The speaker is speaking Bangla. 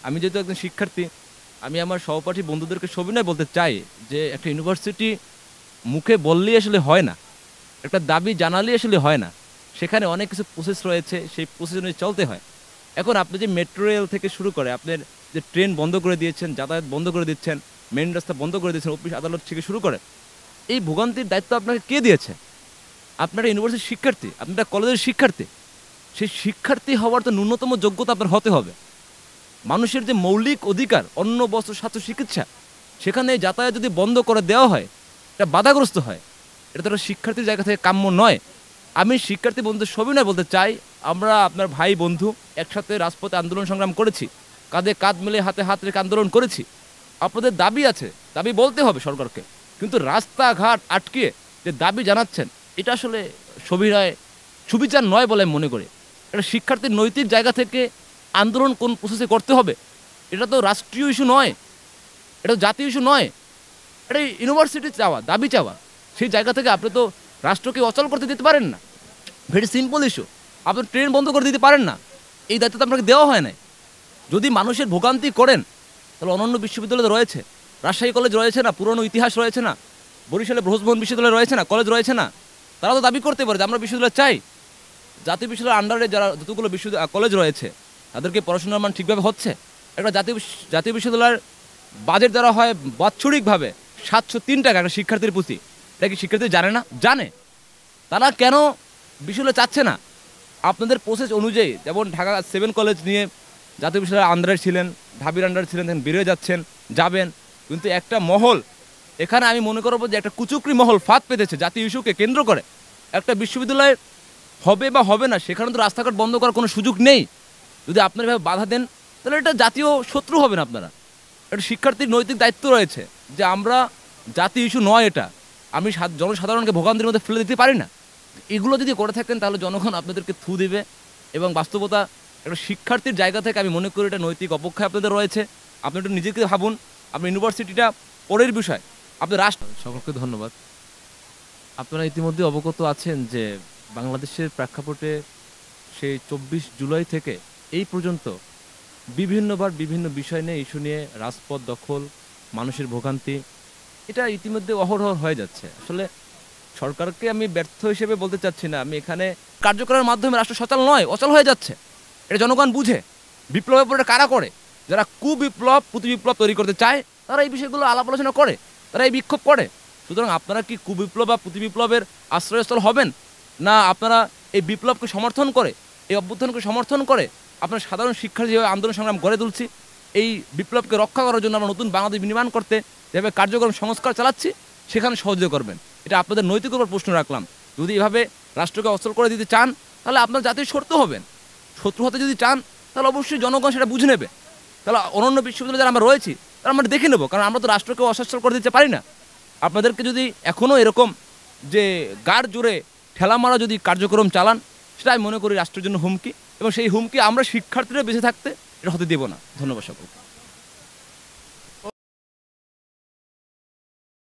আমি যেহেতু একজন শিক্ষার্থী, আমি আমার সহপাঠী বন্ধুদেরকে সবিনয় বলতে চাই যে একটা ইউনিভার্সিটি মুখে বললেই আসলে হয় না, একটা দাবি জানালেই আসলে হয় না। সেখানে অনেক কিছু প্রসেস রয়েছে, সেই প্রসেস অনুযায়ী চলতে হয়। এখন আপনি যে মেট্রো রেল থেকে শুরু করে আপনার যে ট্রেন বন্ধ করে দিয়েছেন, যাতায়াত বন্ধ করে দিচ্ছেন, মেন রাস্তা বন্ধ করে দিচ্ছেন, অফিস আদালত থেকে শুরু করে, এই ভোগান্তির দায়িত্ব আপনাকে কে দিয়েছে? আপনারা ইউনিভার্সিটির শিক্ষার্থী, আপনারা কলেজের শিক্ষার্থী। সেই শিক্ষার্থী হওয়ার তো ন্যূনতম যোগ্যতা আপনার হতে হবে। মানুষের যে মৌলিক অধিকার অন্ন বস্ত্র স্বাস্থ্য চিকিৎসা, সেখানে যাতায়াত যদি বন্ধ করে দেওয়া হয়, এটা বাধাগ্রস্ত হয়, এটা তো একটা শিক্ষার্থীর জায়গা থেকে কাম্য নয়। আমি শিক্ষার্থী বন্ধুদের সবিনয় বলতে চাই, আমরা আপনার ভাই বন্ধু একসাথে রাজপথে আন্দোলন সংগ্রাম করেছি, কাঁধে কাঁধ মিলে হাতে হাত রেখে আন্দোলন করেছি। আপনাদের দাবি আছে, দাবি বলতে হবে সরকারকে, কিন্তু রাস্তাঘাট আটকিয়ে যে দাবি জানাচ্ছেন, এটা আসলে সবিনয় সুবিচার নয় বলে আমি মনে করি। এটা শিক্ষার্থীর নৈতিক জায়গা থেকে আন্দোলন কোন প্রসেসে করতে হবে, এটা তো রাষ্ট্রীয় ইস্যু নয়, এটা তো জাতীয় ইস্যু নয়, এটা ইউনিভার্সিটি চাওয়া, দাবি চাওয়া। সেই জায়গা থেকে আপনি তো রাষ্ট্রকে অচল করতে দিতে পারেন না। Very simple issue. আপনি ট্রেন বন্ধ করে দিতে পারেন না, এই দায়িত্ব তো আপনাকে দেওয়া হয় নাই। যদি মানুষের ভোগান্তি করেন, তাহলে অনন্য বিশ্ববিদ্যালয় রয়েছে, রাজশাহী কলেজ রয়েছে না, পুরনো ইতিহাস রয়েছে না, বরিশালে ব্রহ্মভবন বিশ্ববিদ্যালয় রয়েছে না, কলেজ রয়েছে না, তারা তো দাবি করতে পারে যে আমরা বিশ্ববিদ্যালয় চাই। জাতীয় বিশ্ববিদ্যালয়ের আন্ডারে যারা যতগুলো কলেজ রয়েছে, তাদেরকে পড়াশোনার মান ঠিকভাবে হচ্ছে? একটা জাতীয় বিশ্ববিদ্যালয়ের বাজেট দেওয়া হয় বাৎসরিকভাবে 703 টাকা একটা শিক্ষার্থীর প্রতি। এটা কি শিক্ষার্থী জানে না? জানে। তারা কেন বিশ্ববিদ্যালয় চাচ্ছে না? আপনাদের প্রসেস অনুযায়ী, যেমন ঢাকা 7 কলেজ নিয়ে জাতীয় বিশ্ববিদ্যালয়ের আন্ডারে ছিলেন, ঢাবির আন্ডারে ছিলেন, দেখেন বেরিয়ে যাচ্ছেন, যাবেন, কিন্তু একটা মহল এখানে আমি মনে করবো যে একটা কুচুকরি মহল ফাঁদ পেতেছে জাতীয় ইস্যুকে কেন্দ্র করে। একটা বিশ্ববিদ্যালয় হবে বা হবে না, সেখানে তো রাস্তাঘাট বন্ধ করার কোনো সুযোগ নেই। যদি আপনারা এভাবে বাধা দেন, তাহলে এটা জাতীয় শত্রু হবেন আপনারা। এটা শিক্ষার্থীর নৈতিক দায়িত্ব রয়েছে যে আমরা, জাতীয় ইস্যু নয় এটা, আমি জনসাধারণকে ভোগান্তির মধ্যে ফেলে দিতে পারি না। এগুলো যদি করে থাকেন, তাহলে জনগণ আপনাদেরকে থু দিবে। এবং বাস্তবতা, একটা শিক্ষার্থীর জায়গা থেকে আমি মনে করি এটা নৈতিক অবক্ষয় আপনাদের রয়েছে। আপনি একটু নিজেকে ভাবুন, আপনার ইউনিভার্সিটিটা পরের বিষয়, আপনার রাষ্ট্র। সকলকে ধন্যবাদ। আপনারা ইতিমধ্যে অবগত আছেন যে বাংলাদেশের প্রেক্ষাপটে সেই 24 জুলাই থেকে এই পর্যন্ত বিভিন্নবার বিভিন্ন বিষয় নিয়ে, ইস্যু নিয়ে রাজপথ দখল, মানুষের ভোগান্তি, এটা ইতিমধ্যে অহরহ হয়ে যাচ্ছে। আসলে সরকারকে আমি ব্যর্থ হিসেবে বলতে চাচ্ছি না, আমি এখানে কার্যকরের মাধ্যমে রাষ্ট্র সচল নয়, অচল হয়ে যাচ্ছে। এটা জনগণ বুঝে। বিপ্লবের পরে কারা করে? যারা কুবিপ্লব প্রতিবিপ্লব তৈরি করতে চায়, তারা এই বিষয়গুলো আলাপ আলোচনা করে, তারা এই বিক্ষোভ করে। সুতরাং আপনারা কি কুবিপ্লব বা প্রতিবিপ্লবের আশ্রয়স্থল হবেন, না আপনারা এই বিপ্লবকে সমর্থন করে, এই অভ্যুত্থানকে সমর্থন করে আপনার সাধারণ শিক্ষার্থী যেভাবে আন্দোলন সংগ্রাম গড়ে তুলছি, এই বিপ্লবকে রক্ষা করার জন্য আমরা নতুন বাংলাদেশ বিনির্মাণ করতে যেভাবে কার্যক্রম সংস্কার চালাচ্ছি, সেখানে সহযোগিতা করবেন? এটা আপনাদের নৈতিক উপর প্রশ্ন রাখলাম। যদি এভাবে রাষ্ট্রকে অচল করে দিতে চান, তাহলে আপনার জাতির শত্রু হবেন। শত্রু হতে যদি চান, তাহলে অবশ্যই জনগণ সেটা বুঝে নেবে। তাহলে অনন্য বিশ্ববিদ্যালয়ে যারা আমরা রয়েছি, তারা আমরা দেখে নেবো, কারণ আমরা তো রাষ্ট্রকে অসচ্ছল করে দিতে পারি না। আপনাদেরকে যদি এখনও এরকম যে গাড় জোরে ঠেলা মারা যদি কার্যক্রম চালান, সেটা আমি মনে করি রাষ্ট্রের জন্য হুমকি, এবং সেই হুমকি আমরা শিক্ষার্থীরা বেঁচে থাকতে এটা হতে দেব না। ধন্যবাদ সকলকে।